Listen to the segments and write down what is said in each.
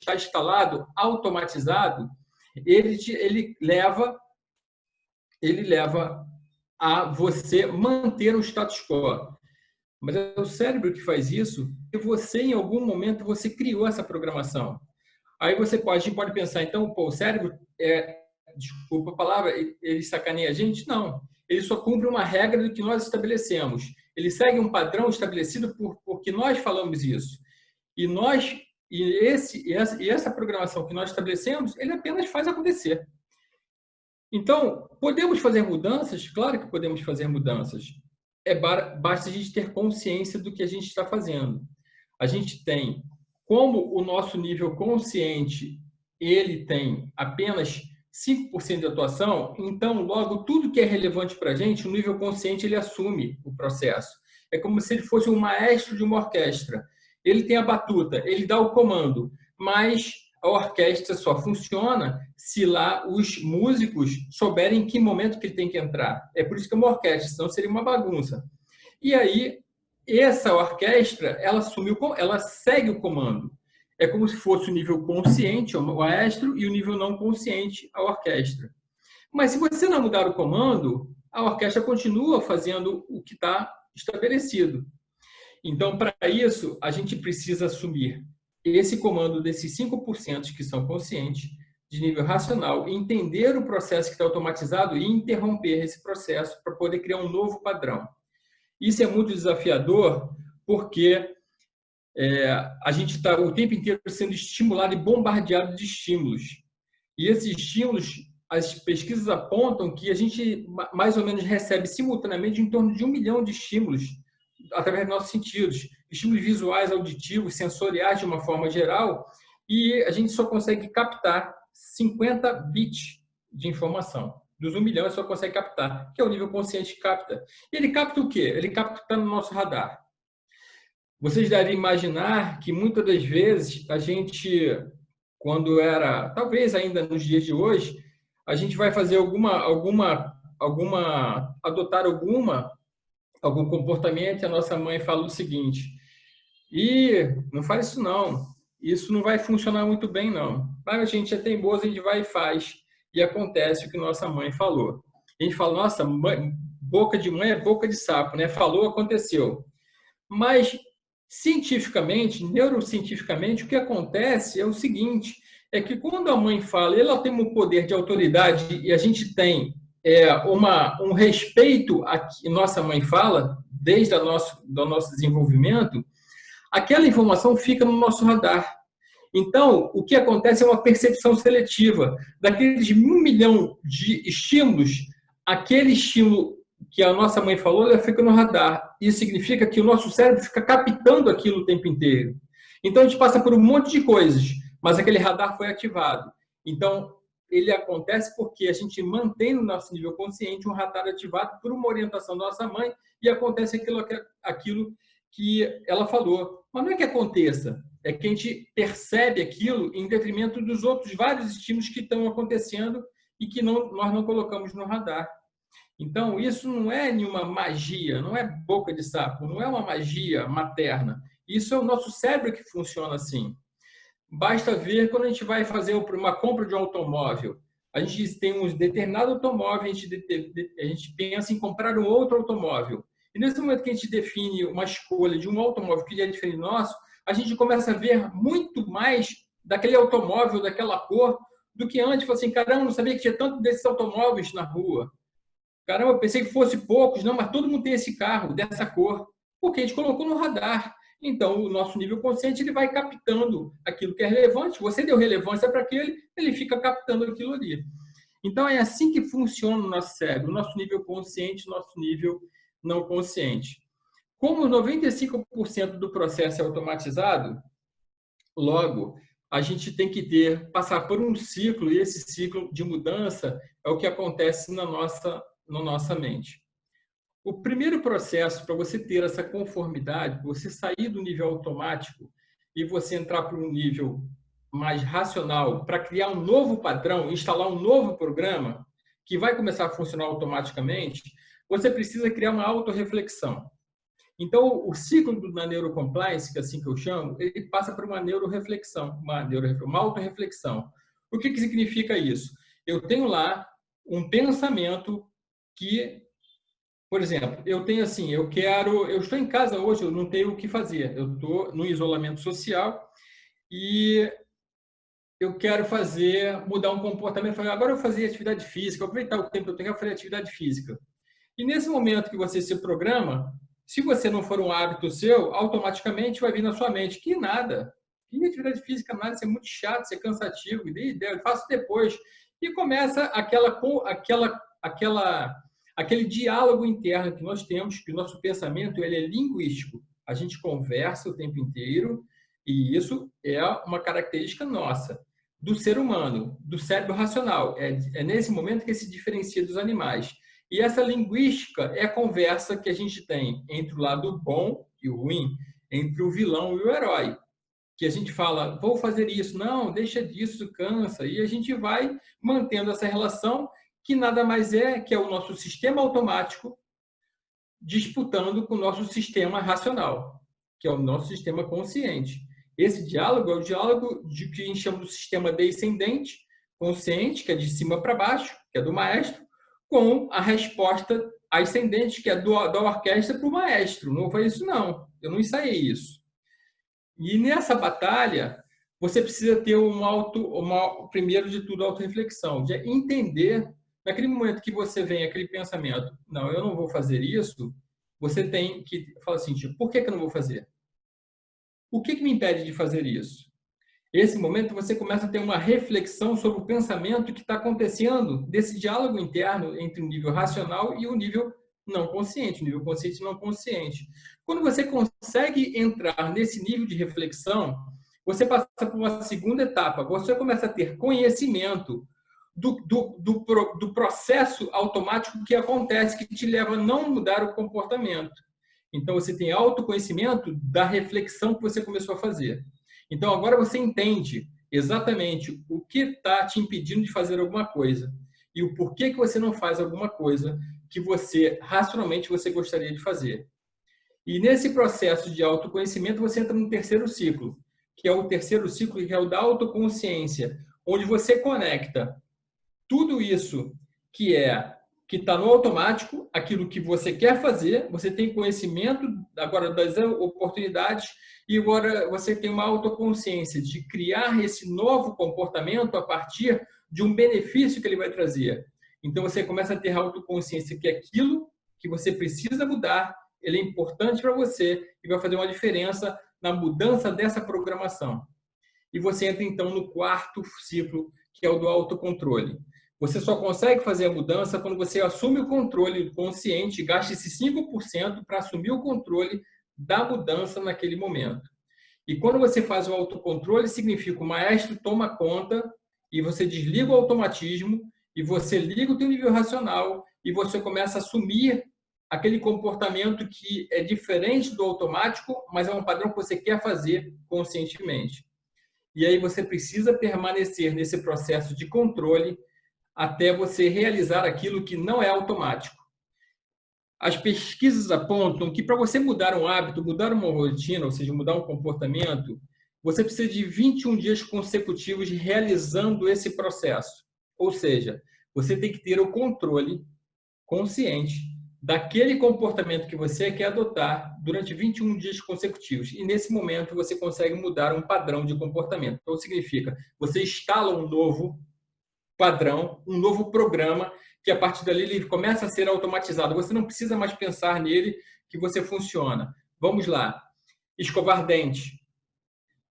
está instalado, automatizado, ele leva a você manter o status quo. Mas é o cérebro que faz isso e você, em algum momento, você criou essa programação. Aí você pode pensar, então, pô, o cérebro, desculpa a palavra, ele sacaneia a gente? Não. Ele só cumpre uma regra do que nós estabelecemos. Ele segue um padrão estabelecido porque nós falamos isso. Essa programação que nós estabelecemos, ele apenas faz acontecer. Então, podemos fazer mudanças? Claro que podemos fazer mudanças. Basta a gente ter consciência do que a gente está fazendo. A gente tem, como o nosso nível consciente, ele tem apenas 5% de atuação, então, logo, tudo que é relevante para a gente, o nível consciente, ele assume o processo. É como se ele fosse um maestro de uma orquestra. Ele tem a batuta, ele dá o comando, mas a orquestra só funciona se lá os músicos souberem em que momento que ele tem que entrar. É por isso que é uma orquestra, senão seria uma bagunça. E aí, essa orquestra, ela segue o comando. É como se fosse o nível consciente, o maestro, e o nível não consciente, a orquestra. Mas se você não mudar o comando, a orquestra continua fazendo o que está estabelecido. Então, para isso, a gente precisa assumir esse comando desses 5% que são conscientes, de nível racional, entender o processo que está automatizado e interromper esse processo para poder criar um novo padrão. Isso é muito desafiador porque a gente está o tempo inteiro sendo estimulado e bombardeado de estímulos. E esses estímulos, as pesquisas apontam que a gente mais ou menos recebe simultaneamente em torno de 1 milhão de estímulos através dos nossos sentidos, estímulos visuais, auditivos, sensoriais de uma forma geral, e a gente só consegue captar 50 bits de informação. Dos 1 milhão, só consegue captar, que é o nível consciente que capta. E ele capta o quê? Ele capta no nosso radar. Vocês devem imaginar que muitas das vezes a gente, quando era, talvez ainda nos dias de hoje, a gente vai fazer adotar algum comportamento e a nossa mãe fala o seguinte: não faz isso não, isso não vai funcionar muito bem não. Mas a gente é teimoso, a gente vai e faz, e acontece o que nossa mãe falou. A gente fala, nossa, boca de mãe é boca de sapo, né? Falou, aconteceu. Mas cientificamente, neurocientificamente, o que acontece é o seguinte, é que quando a mãe fala, ela tem um poder de autoridade e a gente tem um respeito a que nossa mãe fala, desde do nosso desenvolvimento, aquela informação fica no nosso radar. Então, o que acontece é uma percepção seletiva. Daqueles 1 milhão de estímulos, aquele estímulo que a nossa mãe falou, ela fica no radar. Isso significa que o nosso cérebro fica captando aquilo o tempo inteiro. Então, a gente passa por um monte de coisas, mas aquele radar foi ativado. Então, ele acontece porque a gente mantém no nosso nível consciente um radar ativado por uma orientação da nossa mãe e acontece aquilo que ela falou. Mas não é que aconteça, é que a gente percebe aquilo em detrimento dos outros vários estímulos que estão acontecendo e que nós não colocamos no radar. Então, isso não é nenhuma magia, não é boca de sapo, não é uma magia materna. Isso é o nosso cérebro que funciona assim. Basta ver quando a gente vai fazer uma compra de um automóvel. A gente tem um determinado automóvel, a gente pensa em comprar um outro automóvel. E nesse momento que a gente define uma escolha de um automóvel que é diferente do nosso, a gente começa a ver muito mais daquele automóvel, daquela cor, do que antes. Fala assim, caramba, não sabia que tinha tanto desses automóveis na rua. Caramba, pensei que fosse poucos. Não, mas todo mundo tem esse carro, dessa cor. Porque a gente colocou no radar. Então, o nosso nível consciente ele vai captando aquilo que é relevante. Você deu relevância para aquele, ele fica captando aquilo ali. Então, é assim que funciona o nosso cérebro, o nosso nível consciente, o nosso nível não consciente. Como 95% do processo é automatizado, logo, a gente tem que passar por um ciclo, e esse ciclo de mudança é o que acontece na nossa mente. O primeiro processo para você ter essa conformidade, você sair do nível automático e você entrar para um nível mais racional, para criar um novo padrão, instalar um novo programa que vai começar a funcionar automaticamente, você precisa criar uma autorreflexão. Então, o ciclo da neurocompliance, que é assim que eu chamo, ele passa por uma neuroreflexão, uma autorreflexão. O que significa isso? Eu tenho lá um pensamento que, por exemplo, eu tenho assim, eu estou em casa hoje, eu não tenho o que fazer, eu estou no isolamento social e eu quero mudar um comportamento. Agora eu vou fazer atividade física, aproveitar o tempo que eu tenho para fazer atividade física. E nesse momento que você se programa, se você não for um hábito seu, automaticamente vai vir na sua mente que nada, que atividade física nada, isso é muito chato, isso é cansativo, eu faço depois. E começa aquele diálogo interno que nós temos, que o nosso pensamento ele é linguístico. A gente conversa o tempo inteiro e isso é uma característica nossa, do ser humano, do cérebro racional. É nesse momento que se diferencia dos animais. E essa linguística é a conversa que a gente tem entre o lado bom e o ruim, entre o vilão e o herói. Que a gente fala, vou fazer isso, não, deixa disso, cansa. E a gente vai mantendo essa relação que nada mais é que é o nosso sistema automático disputando com o nosso sistema racional, que é o nosso sistema consciente. Esse diálogo é o diálogo de que a gente chama do sistema descendente, consciente, que é de cima para baixo, que é do maestro, com a resposta ascendente, que é da orquestra para o maestro. Não foi isso, não. Eu não ensaiei isso. E nessa batalha, você precisa ter primeiro de tudo, autorreflexão, de entender, naquele momento que você vem aquele pensamento, não, eu não vou fazer isso, você tem que falar assim, tipo, por que eu não vou fazer? O que me impede de fazer isso? Esse momento você começa a ter uma reflexão sobre o pensamento que está acontecendo desse diálogo interno entre o nível racional e o nível não consciente, o nível consciente e não consciente. Quando você consegue entrar nesse nível de reflexão, você passa por uma segunda etapa. Você começa a ter conhecimento do processo automático que acontece, que te leva a não mudar o comportamento. Então, você tem autoconhecimento da reflexão que você começou a fazer. Então, agora você entende exatamente o que está te impedindo de fazer alguma coisa e o porquê que você não faz alguma coisa que racionalmente, você gostaria de fazer. E nesse processo de autoconhecimento, você entra no terceiro ciclo, que é o terceiro ciclo, que é o da autoconsciência, onde você conecta tudo isso que está no automático, aquilo que você quer fazer, você tem conhecimento agora das oportunidades e agora você tem uma autoconsciência de criar esse novo comportamento a partir de um benefício que ele vai trazer. Então você começa a ter autoconsciência que aquilo que você precisa mudar, ele é importante para você e vai fazer uma diferença na mudança dessa programação. E você entra então no quarto ciclo, que é o do autocontrole. Você só consegue fazer a mudança quando você assume o controle consciente, gasta esses 5% para assumir o controle da mudança naquele momento. E quando você faz o autocontrole, significa o maestro toma conta e você desliga o automatismo e você liga o teu nível racional e você começa a assumir aquele comportamento que é diferente do automático, mas é um padrão que você quer fazer conscientemente. E aí você precisa permanecer nesse processo de controle até você realizar aquilo que não é automático. As pesquisas apontam que para você mudar um hábito, mudar uma rotina, ou seja, mudar um comportamento, você precisa de 21 dias consecutivos realizando esse processo. Ou seja, você tem que ter o controle consciente daquele comportamento que você quer adotar durante 21 dias consecutivos. E nesse momento você consegue mudar um padrão de comportamento. Então significa, você instala um novo padrão, um novo programa, que a partir dali ele começa a ser automatizado. Você não precisa mais pensar nele, que você funciona. Vamos lá. Escovar dente.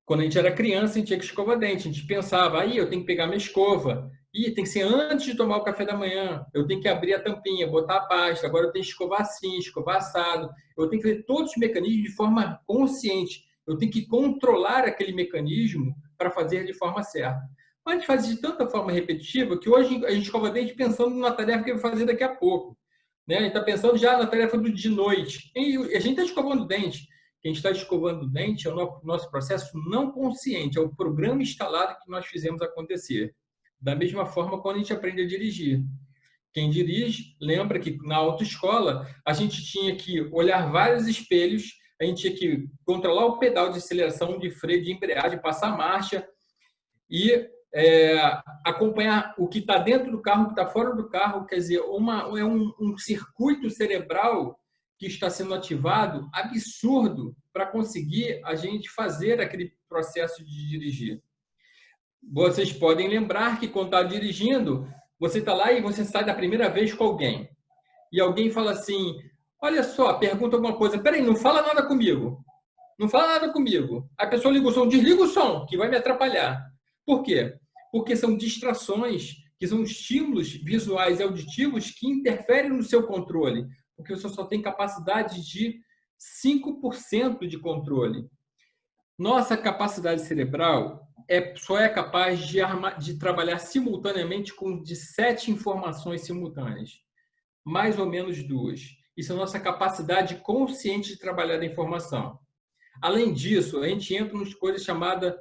Quando a gente era criança, a gente tinha que escovar dente. A gente pensava, aí eu tenho que pegar minha escova. Tem que ser antes de tomar o café da manhã. Eu tenho que abrir a tampinha, botar a pasta. Agora eu tenho que escovar assim, escovar assado. Eu tenho que fazer todos os mecanismos de forma consciente. Eu tenho que controlar aquele mecanismo para fazer de forma certa. Mas a gente faz de tanta forma repetitiva que hoje a gente escova dente pensando na tarefa que vai fazer daqui a pouco. Né? A gente está pensando já na tarefa de noite. E a gente está escovando dente. Quem está escovando o dente é o nosso processo não consciente, é o programa instalado que nós fizemos acontecer. Da mesma forma, quando a gente aprende a dirigir. Quem dirige, lembra que na autoescola a gente tinha que olhar vários espelhos, a gente tinha que controlar o pedal de aceleração, de freio, de embreagem, passar marcha e acompanhar o que está dentro do carro, o que está fora do carro. Quer dizer, é um circuito cerebral que está sendo ativado absurdo para conseguir a gente fazer aquele processo de dirigir. Vocês podem lembrar que quando está dirigindo, você está lá e você sai da primeira vez com alguém. E alguém fala assim, olha só, pergunta alguma coisa, peraí, não fala nada comigo. Não fala nada comigo. A pessoa liga o som, desliga o som, que vai me atrapalhar. Por quê? Porque são distrações, que são estímulos visuais e auditivos que interferem no seu controle. Porque você só tem capacidade de 5% de controle. Nossa capacidade cerebral só é capaz de trabalhar simultaneamente com de 7 informações simultâneas. Mais ou menos 2. Isso é a nossa capacidade consciente de trabalhar a informação. Além disso, a gente entra nas coisas chamadas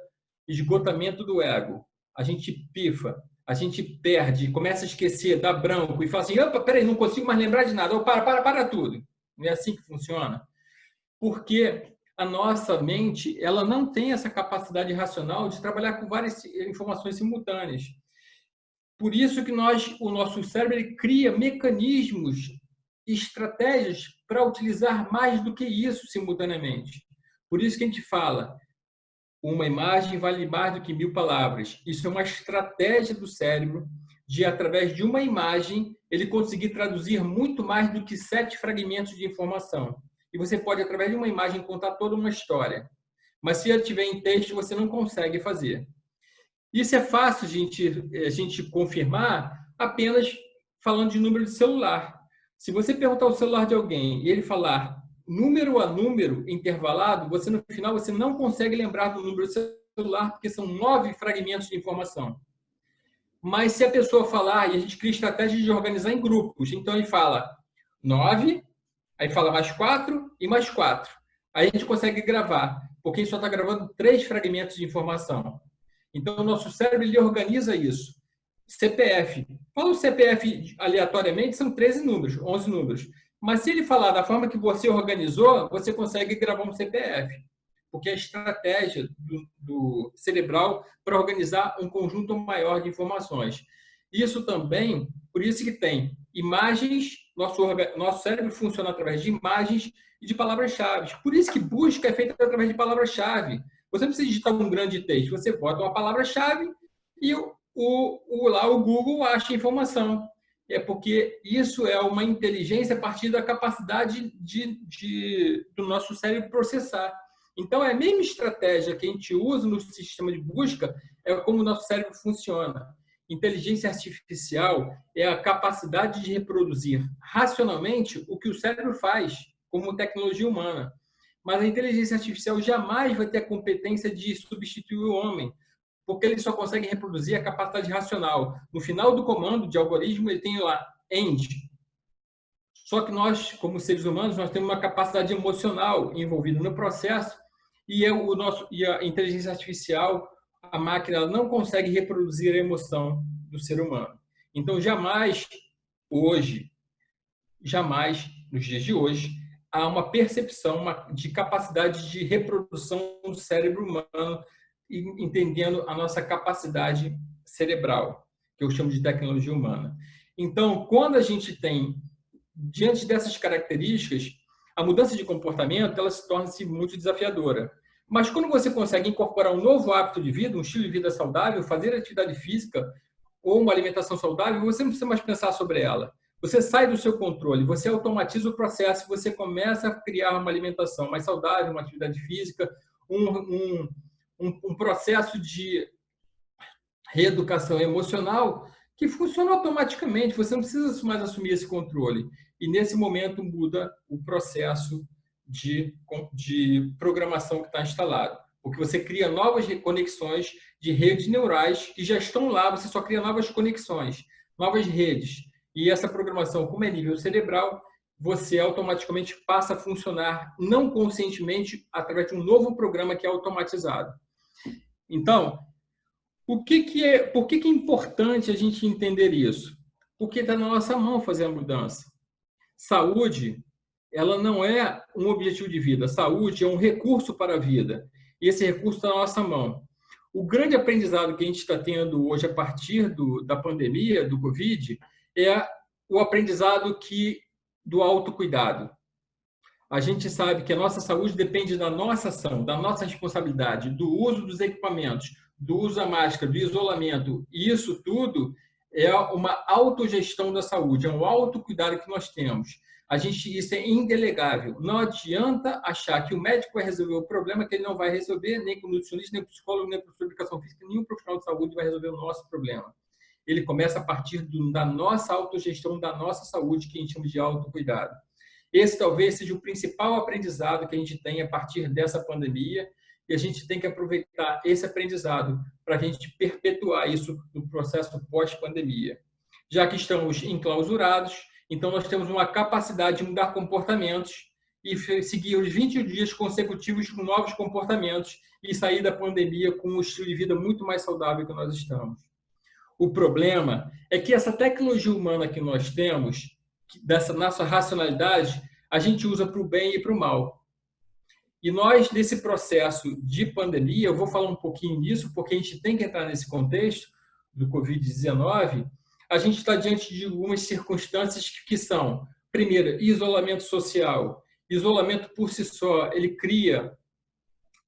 esgotamento do ego. A gente pifa, a gente perde, começa a esquecer, dá branco e fala assim, opa, peraí, não consigo mais lembrar de nada. Para tudo. Não é assim que funciona? Porque a nossa mente, ela não tem essa capacidade racional de trabalhar com várias informações simultâneas. Por isso que o nosso cérebro ele cria mecanismos, estratégias para utilizar mais do que isso simultaneamente. Por isso que a gente fala, uma imagem vale mais do que 1000 palavras. Isso é uma estratégia do cérebro de, através de uma imagem, ele conseguir traduzir muito mais do que 7 fragmentos de informação. E você pode, através de uma imagem, contar toda uma história. Mas se ela estiver em texto, você não consegue fazer. Isso é fácil a gente confirmar apenas falando de número de celular. Se você perguntar o celular de alguém e ele falar número a número intervalado, você no final você não consegue lembrar do número do celular porque são 9 fragmentos de informação. Mas se a pessoa falar, e a gente cria estratégia de organizar em grupos, então ele fala 9, aí fala mais 4 e mais 4. Aí a gente consegue gravar, porque ele só está gravando 3 fragmentos de informação. Então, o nosso cérebro ele organiza isso. CPF. Fala o CPF aleatoriamente, são 13 números, 11 números. Mas se ele falar da forma que você organizou, você consegue gravar um CPF. Porque é a estratégia do cerebral para organizar um conjunto maior de informações. Isso também, por isso que tem imagens, nosso cérebro funciona através de imagens e de palavras-chave. Por isso que busca é feita através de palavras-chave. Você não precisa digitar um grande texto, você bota uma palavra-chave e lá o Google acha informação. É porque isso é uma inteligência a partir da capacidade do nosso cérebro processar. Então, é a mesma estratégia que a gente usa no sistema de busca, é como o nosso cérebro funciona. Inteligência artificial é a capacidade de reproduzir racionalmente o que o cérebro faz, como tecnologia humana. Mas a inteligência artificial jamais vai ter a competência de substituir o homem, porque ele só consegue reproduzir a capacidade racional. No final do comando de algoritmo, ele tem lá end. Só que nós, como seres humanos, nós temos uma capacidade emocional envolvida no processo e a inteligência artificial, a máquina, ela não consegue reproduzir a emoção do ser humano. Então, jamais, nos dias de hoje, há uma percepção de capacidade de reprodução do cérebro humano, entendendo a nossa capacidade cerebral, que eu chamo de tecnologia humana. Então, quando a gente tem, diante dessas características, a mudança de comportamento ela se torna-se muito desafiadora. Mas quando você consegue incorporar um novo hábito de vida, um estilo de vida saudável, fazer atividade física ou uma alimentação saudável, você não precisa mais pensar sobre ela. Você sai do seu controle, você automatiza o processo, você começa a criar uma alimentação mais saudável, uma atividade física, um processo de reeducação emocional que funciona automaticamente. Você não precisa mais assumir esse controle. E, nesse momento, muda o processo de programação que está instalado. Porque você cria novas conexões de redes neurais que já estão lá, você só cria novas conexões, novas redes. E essa programação, como é nível cerebral, você automaticamente passa a funcionar não conscientemente através de um novo programa que é automatizado. Então, por que é importante a gente entender isso? porque está na nossa mão fazer a mudança. Saúde, ela não é um objetivo de vida. Saúde é um recurso para a vida. E esse recurso está na nossa mão. O grande aprendizado que a gente está tendo hoje a partir da pandemia, do Covid, é o aprendizado do autocuidado. A gente sabe que a nossa saúde depende da nossa ação, da nossa responsabilidade, do uso dos equipamentos, do uso da máscara, do isolamento. E isso tudo é uma autogestão da saúde, é um autocuidado que nós temos. Isso é indelegável. Não adianta achar que o médico vai resolver o problema que ele não vai resolver, nem com o nutricionista, nem com o psicólogo, nem com o professor de educação física, nenhum profissional de saúde vai resolver o nosso problema. Ele começa a partir da nossa autogestão, da nossa saúde, que a gente chama de autocuidado. Esse talvez seja o principal aprendizado que a gente tem a partir dessa pandemia, e a gente tem que aproveitar esse aprendizado para a gente perpetuar isso no processo pós-pandemia. Já que estamos enclausurados, então nós temos uma capacidade de mudar comportamentos e seguir os 20 dias consecutivos com novos comportamentos e sair da pandemia com um estilo de vida muito mais saudável que nós estamos. O problema é que essa tecnologia humana que nós temos, dessa nossa racionalidade, a gente usa para o bem e para o mal. E nós, nesse processo de pandemia, eu vou falar um pouquinho disso, porque a gente tem que entrar nesse contexto do Covid-19, a gente está diante de algumas circunstâncias que são, primeiro, isolamento social. Isolamento por si só, ele cria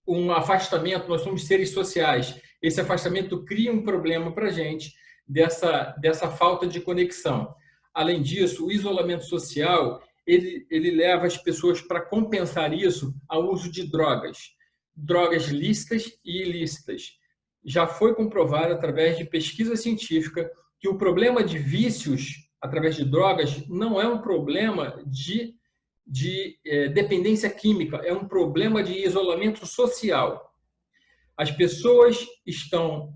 um afastamento, nós somos seres sociais. Esse afastamento cria um problema para a gente, dessa falta de conexão. Além disso, o isolamento social, ele leva as pessoas para compensar isso ao uso de drogas lícitas e ilícitas. Já foi comprovado através de pesquisa científica que o problema de vícios através de drogas não é um problema de dependência química, é um problema de isolamento social. As pessoas estão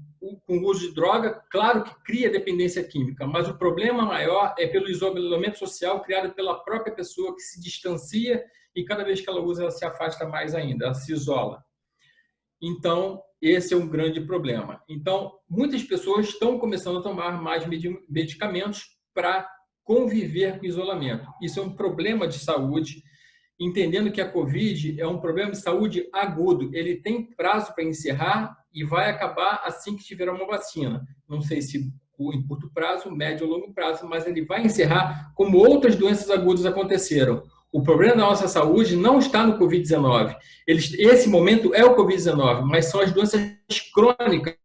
com o uso de droga, claro que cria dependência química, mas o problema maior é pelo isolamento social criado pela própria pessoa, que se distancia e cada vez que ela usa, ela se afasta mais ainda, ela se isola. Então, esse é um grande problema. Então, muitas pessoas estão começando a tomar mais medicamentos para conviver com o isolamento. Isso é um problema de saúde, entendendo que a Covid é um problema de saúde agudo. Ele tem prazo para encerrar e vai acabar assim que tiver uma vacina. Não sei se em curto prazo, médio ou longo prazo, mas ele vai encerrar como outras doenças agudas aconteceram. O problema da nossa saúde não está no Covid-19. Esse momento é o Covid-19, mas são as doenças crônicas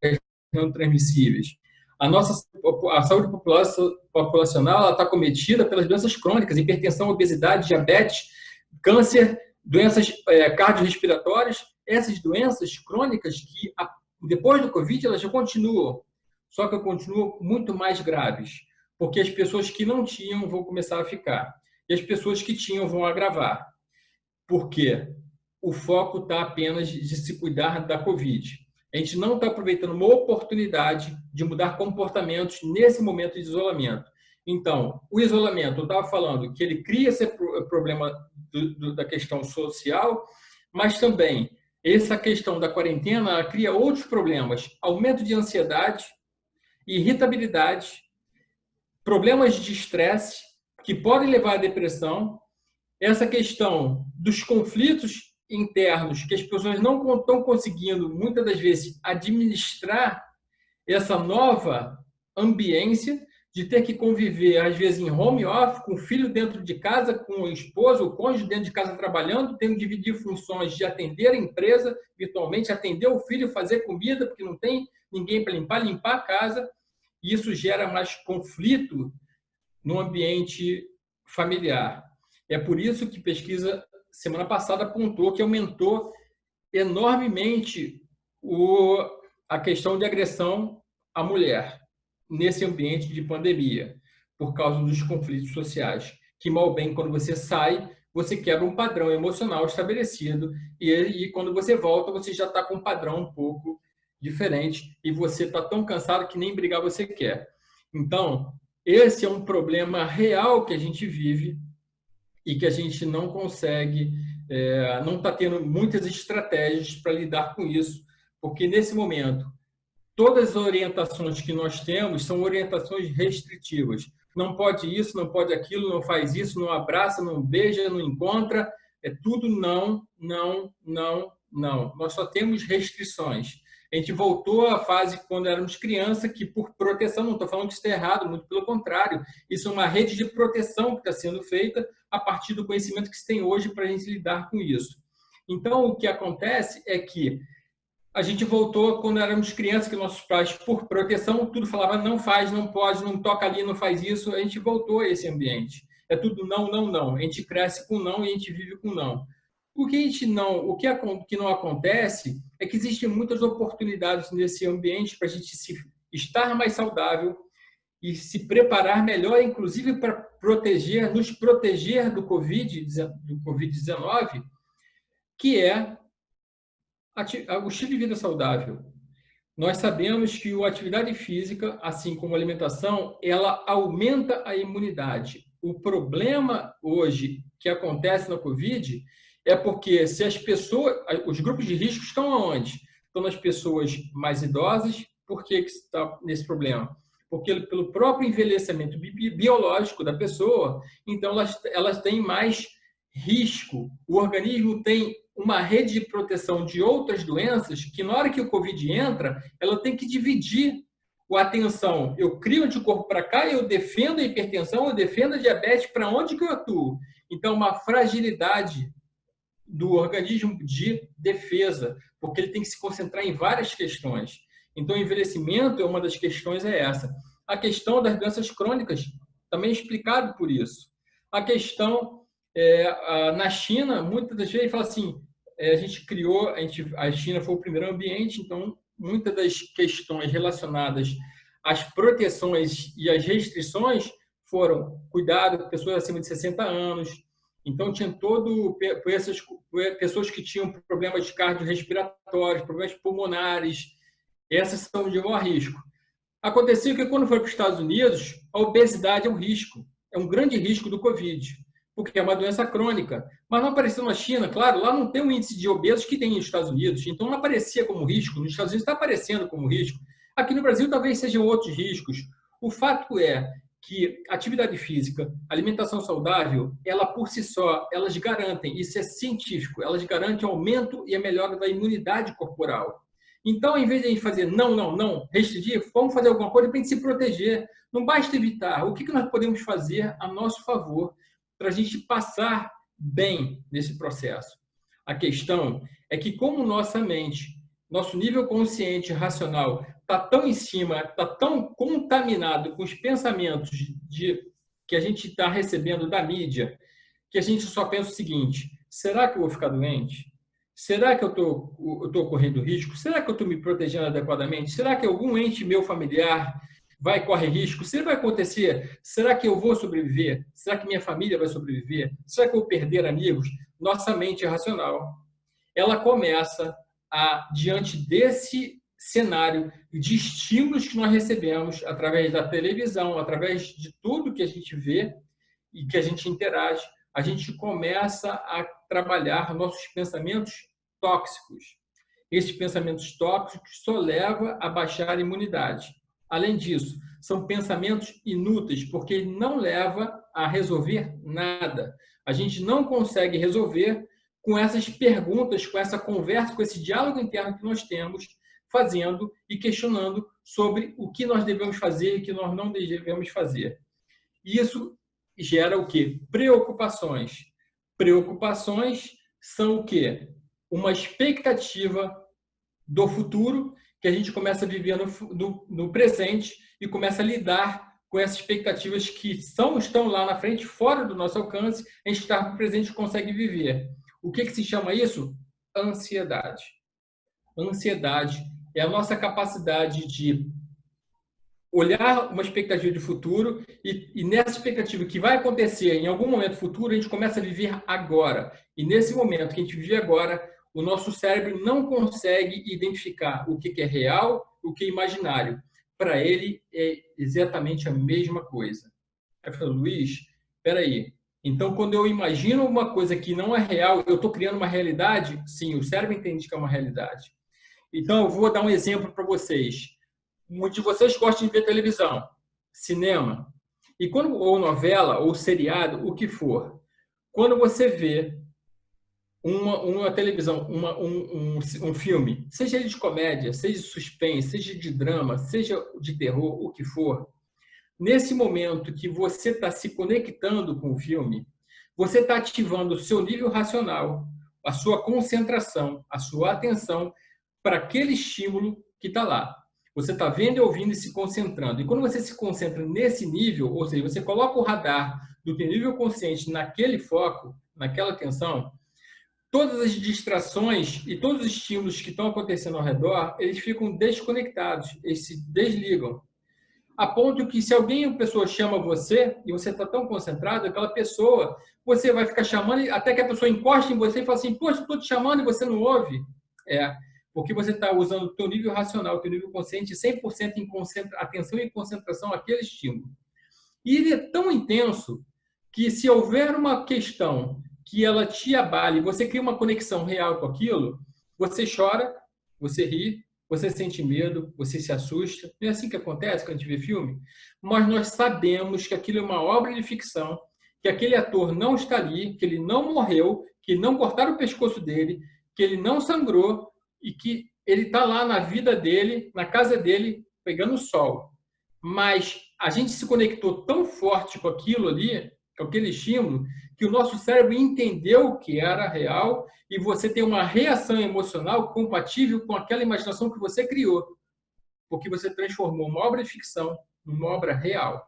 não transmissíveis. A saúde populacional está cometida pelas doenças crônicas, hipertensão, obesidade, diabetes, câncer, doenças cardiorrespiratórias. Essas doenças crônicas que, depois do Covid, elas já continuam, só que continuam muito mais graves, porque as pessoas que não tinham vão começar a ficar, e as pessoas que tinham vão agravar. Por quê? O foco está apenas de se cuidar da Covid. A gente não está aproveitando uma oportunidade de mudar comportamentos nesse momento de isolamento. Então, o isolamento, eu estava falando que ele cria esse problema da questão social, mas também essa questão da quarentena ela cria outros problemas, aumento de ansiedade, irritabilidade, problemas de estresse que podem levar à depressão, essa questão dos conflitos internos que as pessoas não estão conseguindo, muitas das vezes, administrar essa nova ambiência de ter que conviver, às vezes, em home office, com o filho dentro de casa, com o esposo, o cônjuge dentro de casa trabalhando, tendo que dividir funções de atender a empresa virtualmente, atender o filho, fazer comida, porque não tem ninguém para limpar a casa. E isso gera mais conflito no ambiente familiar. É por isso que pesquisa, semana passada, apontou que aumentou enormemente a questão de agressão à mulher nesse ambiente de pandemia, por causa dos conflitos sociais, que mal bem, quando você sai, você quebra um padrão emocional estabelecido e quando você volta, você já está com um padrão um pouco diferente e você está tão cansado que nem brigar você quer. Então, esse é um problema real que a gente vive e que a gente não consegue, não está tendo muitas estratégias para lidar com isso, porque nesse momento, todas as orientações que nós temos são orientações restritivas. não pode isso, não pode aquilo, não faz isso, não abraça, não beija, não encontra. É tudo não, não, não, não. Nós só temos restrições. A gente voltou à fase quando éramos criança, que por proteção, não estou falando que isso está errado, muito pelo contrário, isso é uma rede de proteção que está sendo feita a partir do conhecimento que se tem hoje para a gente lidar com isso. Então, o que acontece é que a gente voltou quando éramos crianças, que nossos pais, por proteção, tudo falava não faz, não pode, não toca ali, não faz isso. A gente voltou a esse ambiente. É tudo não, não, não. A gente cresce com não e a gente vive com não. O que a gente não, o que não acontece é que existem muitas oportunidades nesse ambiente para a gente estar mais saudável e se preparar melhor, inclusive para proteger, nos proteger do Covid-19, que é o estilo de vida saudável. Nós sabemos que a atividade física, assim como a alimentação, ela aumenta a imunidade. O problema hoje que acontece na Covid é porque se as pessoas, os grupos de risco estão aonde? Estão nas pessoas mais idosas. Por que está nesse problema? Porque pelo próprio envelhecimento biológico da pessoa, então elas têm mais risco. O organismo tem uma rede de proteção de outras doenças que, na hora que o Covid entra, ela tem que dividir a atenção. Eu crio anticorpo para cá, eu defendo a hipertensão, eu defendo a diabetes, para onde que eu atuo? Então, uma fragilidade do organismo de defesa, porque ele tem que se concentrar em várias questões. Então, o envelhecimento é uma das questões, é essa. A questão das doenças crônicas, também é explicado por isso. A questão, na China, muitas das vezes, fala assim, a gente criou, a China foi o primeiro ambiente, então, muitas das questões relacionadas às proteções e às restrições foram cuidado de pessoas acima de 60 anos. Então, tinha pessoas que tinham problemas cardiorrespiratórios, problemas pulmonares, essas são de maior risco. Aconteceu que, quando foi para os Estados Unidos, a obesidade é um risco, é um grande risco do Covid, porque é uma doença crônica. Mas não apareceu na China, claro, lá não tem um índice de obesos que tem nos Estados Unidos, então não aparecia como risco. Nos Estados Unidos está aparecendo como risco. Aqui no Brasil talvez sejam outros riscos. O fato é que atividade física, alimentação saudável, ela por si só, elas garantem, isso é científico, elas garantem o aumento e a melhora da imunidade corporal. Então, em vez de a gente fazer não, não, não, restringir, vamos fazer alguma coisa para a gente se proteger. Não basta evitar. O que nós podemos fazer a nosso favor para a gente passar bem nesse processo? A questão é que, como nossa mente, nosso nível consciente racional está tão em cima, está tão contaminado com os pensamentos que a gente está recebendo da mídia, que a gente só pensa o seguinte: será que eu vou ficar doente? Será que eu estou correndo risco? Será que eu estou me protegendo adequadamente? Será que algum ente meu familiar corre risco? Se vai acontecer, será que eu vou sobreviver? Será que minha família vai sobreviver? Será que eu vou perder amigos? Nossa mente racional, ela começa diante desse cenário de estímulos que nós recebemos através da televisão, através de tudo que a gente vê e que a gente interage, a gente começa a trabalhar nossos pensamentos tóxicos. Esses pensamentos tóxicos só levam a baixar a imunidade. Além disso, são pensamentos inúteis, porque não leva a resolver nada. A gente não consegue resolver com essas perguntas, com essa conversa, com esse diálogo interno que nós temos, fazendo e questionando sobre o que nós devemos fazer e o que nós não devemos fazer. Isso gera o quê? Preocupações. Preocupações são o quê? Uma expectativa do futuro que a gente começa a viver no presente e começa a lidar com essas expectativas que estão lá na frente, fora do nosso alcance, a gente está no presente e consegue viver. O que se chama isso? Ansiedade. Ansiedade é a nossa capacidade de olhar uma expectativa de futuro e nessa expectativa que vai acontecer em algum momento futuro, a gente começa a viver agora. E nesse momento que a gente vive agora, o nosso cérebro não consegue identificar o que é real, o que é imaginário. Para ele, é exatamente a mesma coisa. Aí eu falo, Luiz, espera aí. Então, quando eu imagino uma coisa que não é real, eu estou criando uma realidade? Sim, o cérebro entende que é uma realidade. Então, eu vou dar um exemplo para vocês. Muitos de vocês gostam de ver televisão, cinema. E quando, ou novela, ou seriado, o que for, quando você vê uma televisão, um filme, seja ele de comédia, seja de suspense, seja de drama, seja de terror, o que for, nesse momento que você está se conectando com o filme, você está ativando o seu nível racional, a sua concentração, a sua atenção para aquele estímulo que está lá. Você está vendo e ouvindo e se concentrando. E quando você se concentra nesse nível, ou seja, você coloca o radar do teu nível consciente naquele foco, naquela atenção, todas as distrações e todos os estímulos que estão acontecendo ao redor, eles ficam desconectados, eles se desligam. A ponto que se alguém, uma pessoa chama você, e você está tão concentrado, aquela pessoa, você vai ficar chamando, até que a pessoa encoste em você e fala assim, poxa, estou te chamando e você não ouve. Porque você está usando o teu nível racional, o teu nível consciente, 100% em atenção e concentração àquele estímulo. E ele é tão intenso que se houver uma questão que ela te abale, você cria uma conexão real com aquilo, você chora, você ri, você sente medo, você se assusta. Não é assim que acontece quando a gente vê filme? Mas nós sabemos que aquilo é uma obra de ficção, que aquele ator não está ali, que ele não morreu, que não cortaram o pescoço dele, que ele não sangrou e que ele está lá na vida dele, na casa dele, pegando sol. Mas a gente se conectou tão forte com aquilo ali, com aquele estímulo, que o nosso cérebro entendeu que era real e você tem uma reação emocional compatível com aquela imaginação que você criou, porque você transformou uma obra de ficção numa obra real.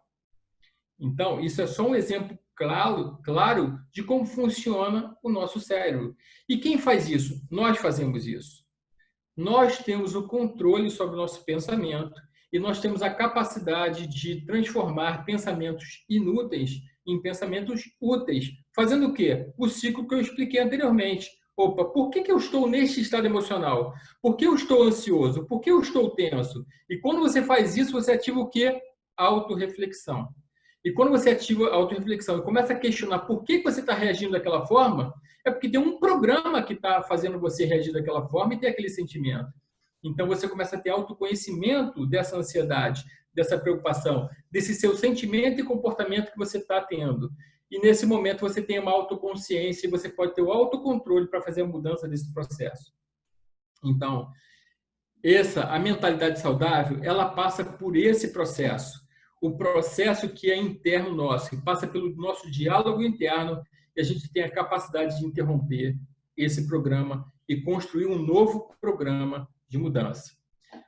Então, isso é só um exemplo claro de como funciona o nosso cérebro. E quem faz isso? Nós fazemos isso. Nós temos o controle sobre o nosso pensamento e nós temos a capacidade de transformar pensamentos inúteis em pensamentos úteis. Fazendo o quê? O ciclo que eu expliquei anteriormente. Opa, por que eu estou neste estado emocional? Por que eu estou ansioso? Por que eu estou tenso? E quando você faz isso, você ativa o quê? Autorreflexão. E quando você ativa a autorreflexão e começa a questionar por que você está reagindo daquela forma, é porque tem um programa que está fazendo você reagir daquela forma e ter aquele sentimento. Então, você começa a ter autoconhecimento dessa ansiedade, dessa preocupação, desse seu sentimento e comportamento que você está tendo. E, nesse momento, você tem uma autoconsciência e você pode ter o autocontrole para fazer a mudança desse processo. Então, a mentalidade saudável, ela passa por esse processo. O processo que é interno nosso, que passa pelo nosso diálogo interno, e a gente tem a capacidade de interromper esse programa e construir um novo programa de mudança.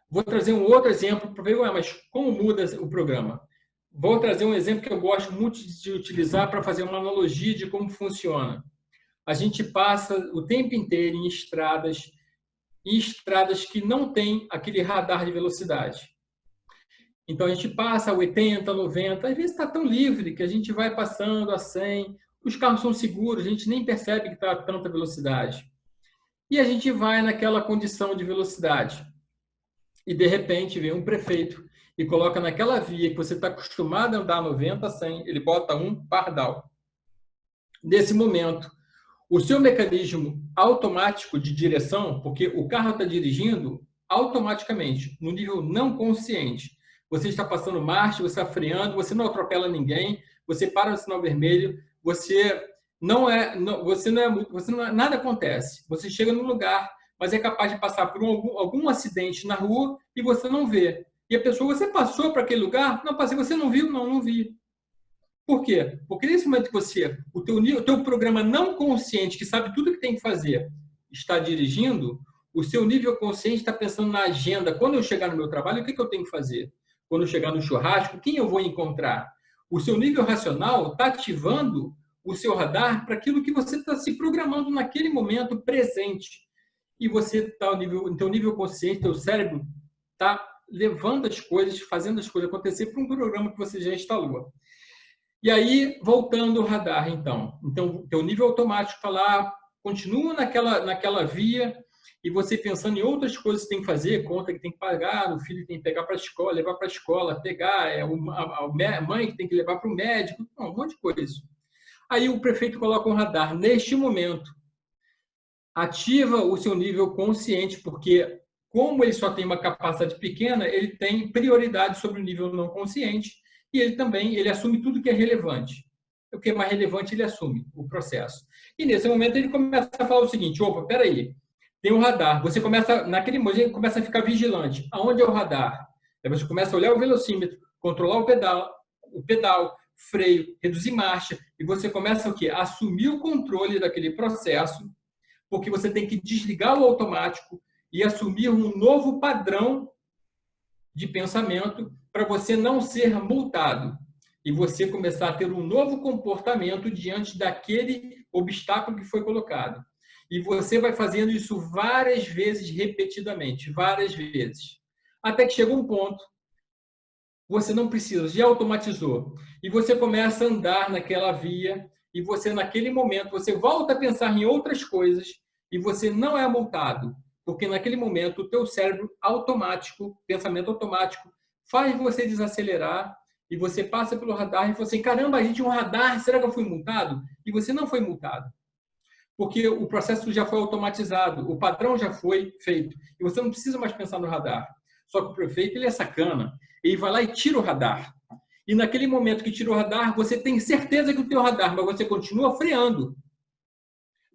Vou trazer um outro exemplo para ver, mas como muda o programa? Vou trazer um exemplo que eu gosto muito de utilizar para fazer uma analogia de como funciona. A gente passa o tempo inteiro em estradas que não tem aquele radar de velocidade. Então, a gente passa a 80, 90, às vezes está tão livre que a gente vai passando a 100, os carros são seguros, a gente nem percebe que está a tanta velocidade. E a gente vai naquela condição de velocidade. E, de repente, vem um prefeito e coloca naquela via que você está acostumado a andar 90, 100, ele bota um pardal. Nesse momento, o seu mecanismo automático de direção, porque o carro está dirigindo automaticamente, no nível não consciente. Você está passando marcha, você está freando, você não atropela ninguém, você para no sinal vermelho, nada acontece. Você chega no lugar, mas é capaz de passar por algum acidente na rua e você não vê. E a pessoa, você passou para aquele lugar? Não, passei, você não viu? Não, não vi. Por quê? Porque nesse momento que o teu programa não consciente, que sabe tudo que tem que fazer, está dirigindo, o seu nível consciente está pensando na agenda. Quando eu chegar no meu trabalho, o que eu tenho que fazer? Quando eu chegar no churrasco, quem eu vou encontrar? O seu nível racional está ativando o seu radar para aquilo que você está se programando naquele momento presente. E você está no teu nível consciente, teu cérebro está levando as coisas, fazendo as coisas acontecer para um programa que você já instalou. E aí, voltando ao radar, então. Então, teu nível automático está lá, continua naquela via, e você pensando em outras coisas que tem que fazer, conta que tem que pagar, o filho tem que pegar para a escola, levar para a escola, pegar, a mãe que tem que levar para o médico, um monte de coisa. Aí o prefeito coloca um radar. Neste momento, ativa o seu nível consciente, porque como ele só tem uma capacidade pequena, ele tem prioridade sobre o nível não consciente, e ele também ele assume tudo que é relevante. O que é mais relevante, ele assume o processo. E nesse momento ele começa a falar o seguinte: opa, peraí, tem um radar. Você começa, naquele momento, ele começa a ficar vigilante. Aonde é o radar? Aí você começa a olhar o velocímetro, controlar o pedal, freio, reduzir marcha, e você começa o quê? A assumir o controle daquele processo, porque você tem que desligar o automático e assumir um novo padrão de pensamento para você não ser multado e você começar a ter um novo comportamento diante daquele obstáculo que foi colocado. E você vai fazendo isso várias vezes, repetidamente, várias vezes. Até que chega um ponto, você não precisa, já automatizou. E você começa a andar naquela via, e você, naquele momento, você volta a pensar em outras coisas, e você não é multado. Porque naquele momento, o teu cérebro automático, pensamento automático, faz você desacelerar, e você passa pelo radar e fala assim: caramba, a gente tinha um radar, será que eu fui multado? E você não foi multado. Porque o processo já foi automatizado, o padrão já foi feito, e você não precisa mais pensar no radar. Só que o prefeito, ele é sacana, ele vai lá e tira o radar. E naquele momento que tira o radar, você tem certeza que o teu radar, mas você continua freando.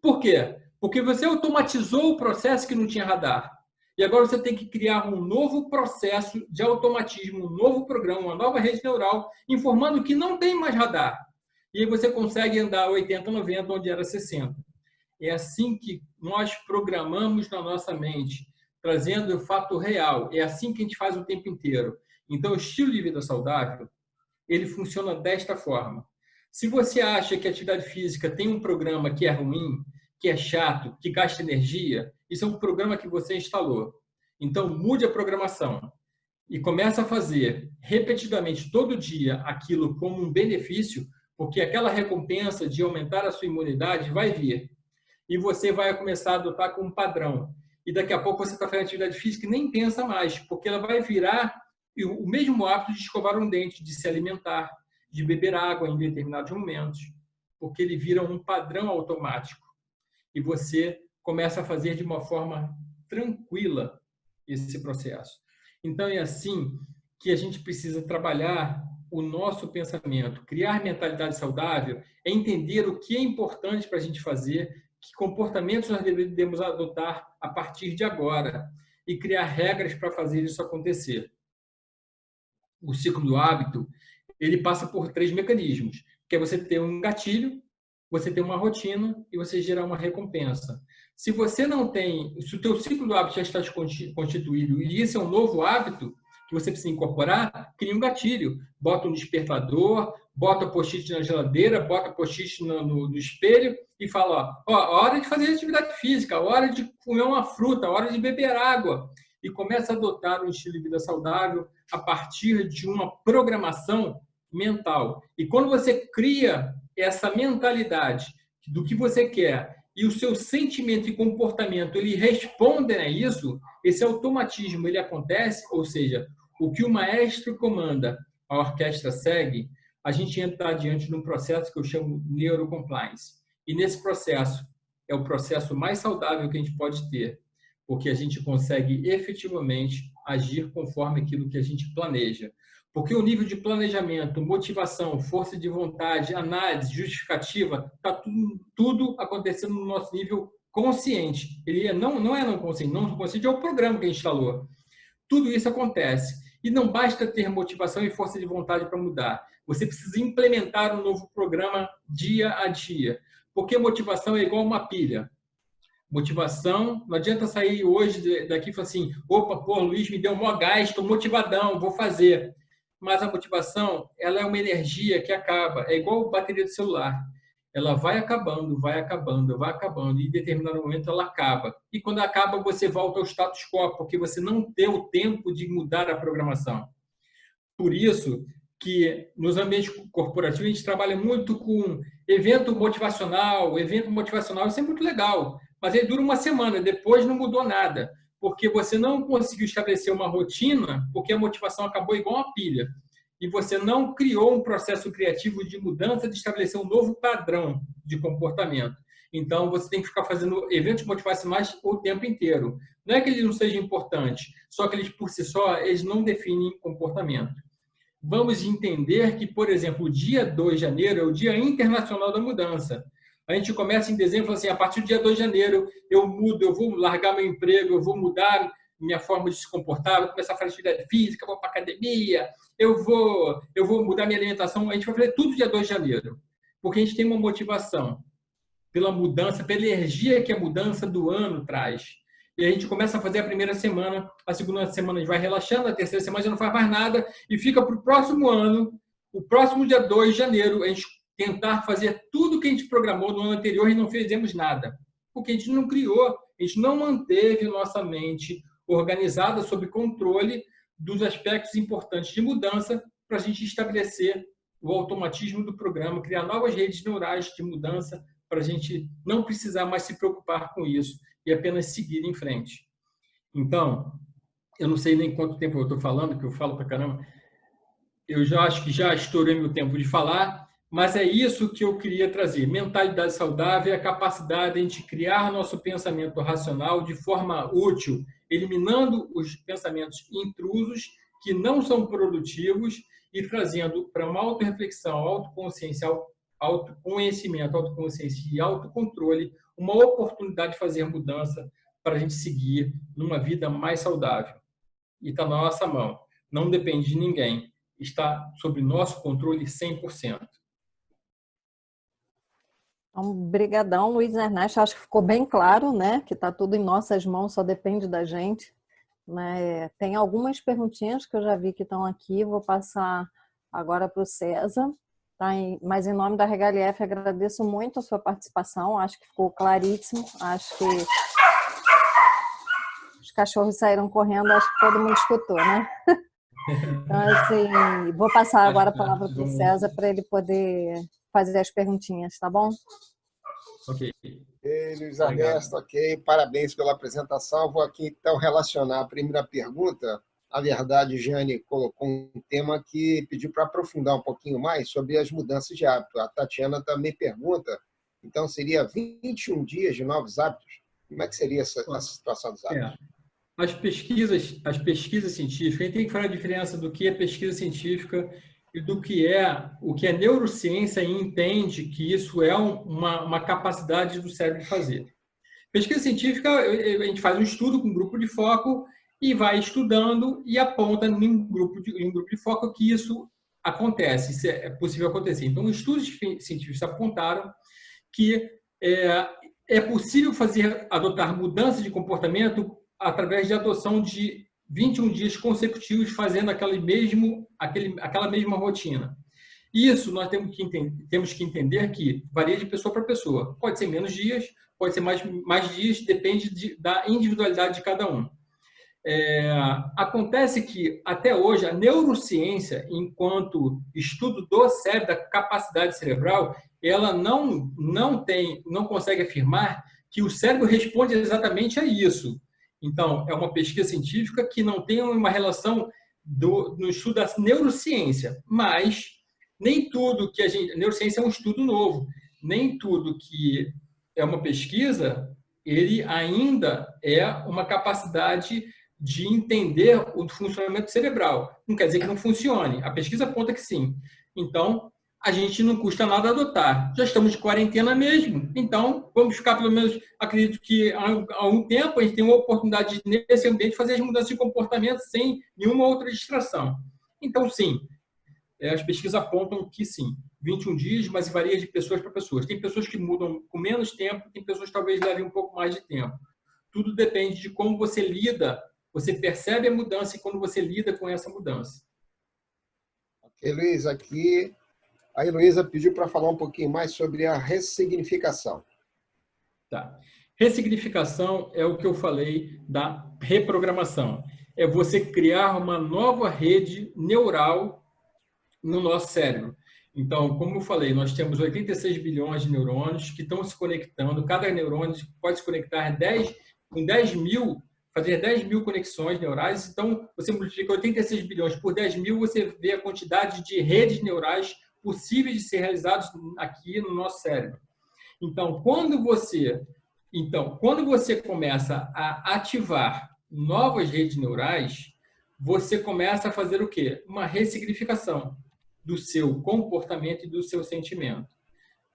Por quê? Porque você automatizou o processo que não tinha radar. E agora você tem que criar um novo processo de automatismo, um novo programa, uma nova rede neural, informando que não tem mais radar. E aí você consegue andar 80, 90, onde era 60. É assim que nós programamos na nossa mente, trazendo o fato real. É assim que a gente faz o tempo inteiro. Então, o estilo de vida saudável, ele funciona desta forma. Se você acha que a atividade física tem um programa que é ruim, que é chato, que gasta energia, isso é um programa que você instalou. Então, mude a programação e comece a fazer repetidamente, todo dia, aquilo como um benefício, porque aquela recompensa de aumentar a sua imunidade vai vir. E você vai começar a adotar como padrão. E daqui a pouco você está fazendo atividade física e nem pensa mais, porque ela vai virar o mesmo hábito de escovar um dente, de se alimentar, de beber água em determinados momentos, porque ele vira um padrão automático. E você começa a fazer de uma forma tranquila esse processo. Então, é assim que a gente precisa trabalhar o nosso pensamento. Criar mentalidade saudável é entender o que é importante para a gente fazer, que comportamentos nós devemos adotar a partir de agora e criar regras para fazer isso acontecer. O ciclo do hábito, ele passa por 3 mecanismos, que é você ter um gatilho, você ter uma rotina e você gerar uma recompensa. Se você não tem, se o teu ciclo do hábito já está constituído e isso é um novo hábito que você precisa incorporar, cria um gatilho, bota um despertador, bota post-it na geladeira, bota post-it no espelho e fala, ó, hora de fazer atividade física, hora de comer uma fruta, hora de beber água. E começa a adotar um estilo de vida saudável a partir de uma programação mental. E quando você cria essa mentalidade do que você quer e o seu sentimento e comportamento ele respondem a isso, esse automatismo ele acontece, ou seja, o que o maestro comanda, a orquestra segue, a gente entra diante de um processo que eu chamo de neurocompliance. E nesse processo, é o processo mais saudável que a gente pode ter, porque a gente consegue efetivamente agir conforme aquilo que a gente planeja. Porque o nível de planejamento, motivação, força de vontade, análise, justificativa, está tudo acontecendo no nosso nível consciente. Ele não é não consciente. Não consciente é o programa que a gente instalou. Tudo isso acontece. E não basta ter motivação e força de vontade para mudar. Você precisa implementar um novo programa dia a dia. Porque motivação é igual uma pilha. Motivação, não adianta sair hoje daqui e falar assim, opa, pô, Luiz me deu um maior gás, estou motivadão, vou fazer. Mas a motivação, ela é uma energia que acaba, é igual a bateria do celular. Ela vai acabando, vai acabando, vai acabando, e em determinado momento ela acaba. E quando acaba, você volta ao status quo, porque você não deu tempo de mudar a programação. Por isso que nos ambientes corporativos a gente trabalha muito com evento motivacional, isso é muito legal, mas ele dura uma semana, depois não mudou nada, porque você não conseguiu estabelecer uma rotina, porque a motivação acabou igual uma pilha, e você não criou um processo criativo de mudança, de estabelecer um novo padrão de comportamento. Então, você tem que ficar fazendo eventos motivacionais o tempo inteiro. Não é que eles não sejam importantes, só que eles, por si só, eles não definem comportamento. vamos entender que, por exemplo, o dia 2 de janeiro é o Dia Internacional da Mudança. A gente começa em dezembro, fala assim, a partir do dia 2 de janeiro eu mudo, eu vou largar meu emprego, eu vou mudar minha forma de se comportar, vou começar a fazer atividade física, vou para academia, eu vou mudar minha alimentação. A gente vai fazer tudo dia 2 de janeiro, porque a gente tem uma motivação pela mudança, pela energia que a mudança do ano traz. E a gente começa a fazer a primeira semana, a segunda semana a gente vai relaxando, a terceira semana já não faz mais nada, e fica para o próximo ano, o próximo dia 2 de janeiro, a gente tentar fazer tudo que a gente programou no ano anterior e não fizemos nada. Porque a gente não criou, a gente não manteve nossa mente organizada sob controle dos aspectos importantes de mudança para a gente estabelecer o automatismo do programa, criar novas redes neurais de mudança para a gente não precisar mais se preocupar com isso e apenas seguir em frente. Então, eu não sei nem quanto tempo eu estou falando, que eu falo para caramba. Eu já acho que já estourei meu tempo de falar, mas é isso que eu queria trazer. Mentalidade saudável é a capacidade de a gente criar nosso pensamento racional de forma útil, eliminando os pensamentos intrusos que não são produtivos e trazendo para uma autorreflexão, autoconsciência, autoconhecimento, autoconsciência e autocontrole uma oportunidade de fazer mudança para a gente seguir numa vida mais saudável. E está na nossa mão. Não depende de ninguém. Está sob nosso controle 100%. Então, brigadão, Luiz Ernesto. Acho que ficou bem claro, né? Que está tudo em nossas mãos, só depende da gente. Né? Tem algumas perguntinhas que eu já vi que estão aqui. Vou passar agora para o César. Tá? Mas, em nome da Regalief, agradeço muito a sua participação. Acho que ficou claríssimo. Acho que os cachorros saíram correndo. Acho que todo mundo escutou, né? Então, assim, vou passar agora a palavra para o César para ele poder fazer as perguntinhas, tá bom? Ok. Ei, Luiz Ernesto, ok. Parabéns pela apresentação. Vou aqui, então, relacionar a primeira pergunta. Na verdade, Jane colocou um tema que pediu para aprofundar um pouquinho mais sobre as mudanças de hábito. A Tatiana também pergunta, então, seria 21 dias de novos hábitos? Como é que seria essa situação dos hábitos? As pesquisas científicas, a gente tem que falar a diferença do que é pesquisa científica e do que é o que a neurociência entende que isso é uma capacidade do cérebro de fazer. Pesquisa científica, a gente faz um estudo com um grupo de foco e vai estudando e aponta em um grupo de foco que isso acontece, isso é possível acontecer. Então, estudos científicos apontaram que é possível adotar mudanças de comportamento através de adoção de 21 dias consecutivos fazendo aquela mesma rotina. Isso nós temos que entender que varia de pessoa para pessoa. Pode ser menos dias, pode ser mais dias, depende da individualidade de cada um. Acontece que, até hoje, a neurociência, enquanto estudo do cérebro, da capacidade cerebral, ela não consegue afirmar que o cérebro responde exatamente a isso. Então, é uma pesquisa científica que não tem uma relação no estudo da neurociência, mas nem tudo que a neurociência é um estudo novo, nem tudo que é uma pesquisa, ele ainda é uma capacidade de entender o funcionamento cerebral. Não quer dizer que não funcione. A pesquisa aponta que sim. Então, a gente não custa nada adotar. Já estamos de quarentena mesmo, então vamos ficar, pelo menos, acredito que há um tempo a gente tem uma oportunidade nesse ambiente de fazer as mudanças de comportamento sem nenhuma outra distração. Então, sim, as pesquisas apontam que sim, 21 dias, mas varia de pessoas para pessoas. Tem pessoas que mudam com menos tempo, tem pessoas que talvez levem um pouco mais de tempo. Tudo depende de como você lida, você percebe a mudança e quando você lida com essa mudança. Ok, Luiz, aqui a Heloísa pediu para falar um pouquinho mais sobre a ressignificação. Tá. Ressignificação é o que eu falei da reprogramação. É você criar uma nova rede neural no nosso cérebro. Então, como eu falei, nós temos 86 bilhões de neurônios que estão se conectando. Cada neurônio pode se conectar com 10 mil, fazer 10 mil conexões neurais. Então, você multiplica 86 bilhões por 10 mil, você vê a quantidade de redes neurais possíveis de ser realizados aqui no nosso cérebro. Então, quando você começa a ativar novas redes neurais, você começa a fazer o quê? Uma ressignificação do seu comportamento e do seu sentimento.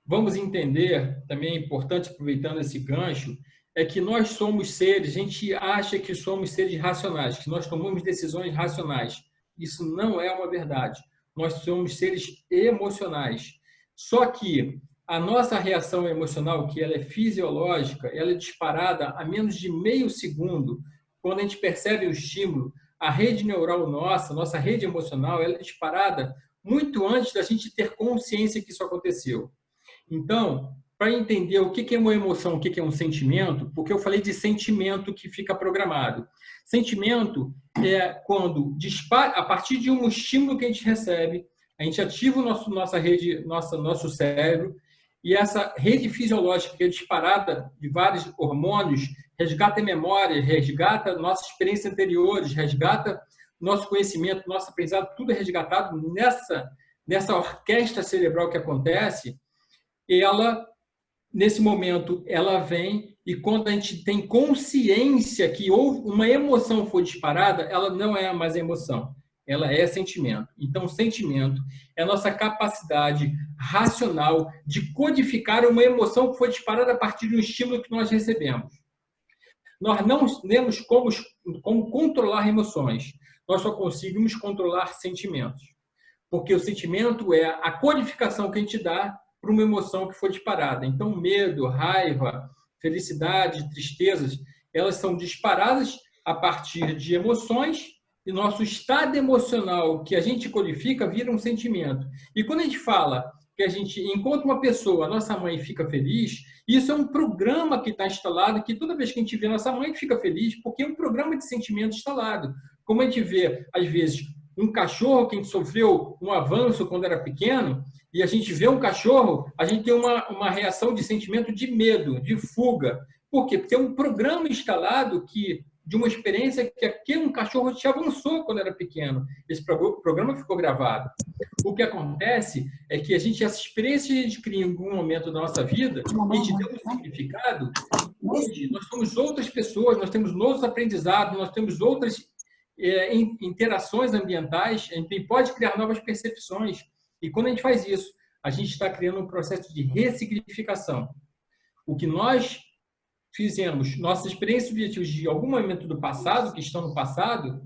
Vamos entender, também é importante, aproveitando esse gancho, é que nós somos seres, a gente acha que somos seres racionais, que nós tomamos decisões racionais. Isso não é uma verdade. Nós somos seres emocionais. Só que a nossa reação emocional, que ela é fisiológica, ela é disparada a menos de meio segundo. Quando a gente percebe o estímulo, a rede neural nossa rede emocional, ela é disparada muito antes da gente ter consciência que isso aconteceu. Então, para entender o que é uma emoção, o que é um sentimento, porque eu falei de sentimento que fica programado. Sentimento é quando, a partir de um estímulo que a gente recebe, a gente ativa nosso cérebro, e essa rede fisiológica que é disparada de vários hormônios, resgata a memória, resgata nossas experiências anteriores, resgata nosso conhecimento, nosso aprendizado, tudo é resgatado nessa orquestra cerebral que acontece. Ela, nesse momento, ela vem, e quando a gente tem consciência que uma emoção foi disparada, ela não é mais emoção, ela é sentimento. Então, sentimento é a nossa capacidade racional de codificar uma emoção que foi disparada a partir de um estímulo que nós recebemos. Nós não temos como controlar emoções, nós só conseguimos controlar sentimentos, porque o sentimento é a codificação que a gente dá para uma emoção que foi disparada. Então, medo, raiva, felicidade, tristezas, elas são disparadas a partir de emoções, e nosso estado emocional que a gente codifica vira um sentimento. E quando a gente fala que a gente encontra uma pessoa, a nossa mãe fica feliz, isso é um programa que está instalado, que toda vez que a gente vê nossa mãe fica feliz, porque é um programa de sentimento instalado. Como a gente vê, às vezes, um cachorro que a gente sofreu um avanço quando era pequeno, e a gente vê um cachorro, a gente tem uma reação de sentimento de medo, de fuga. Por quê? Porque é um programa instalado de uma experiência que aquele cachorro te avançou quando era pequeno. Esse programa ficou gravado. O que acontece é que essa experiência a gente cria em algum momento da nossa vida e te deu um significado. Hoje, nós somos outras pessoas, nós temos novos aprendizados, nós temos outras interações ambientais, a gente pode criar novas percepções. E quando a gente faz isso, a gente está criando um processo de ressignificação. O que nós fizemos, nossas experiências subjetivas de algum momento do passado, que estão no passado,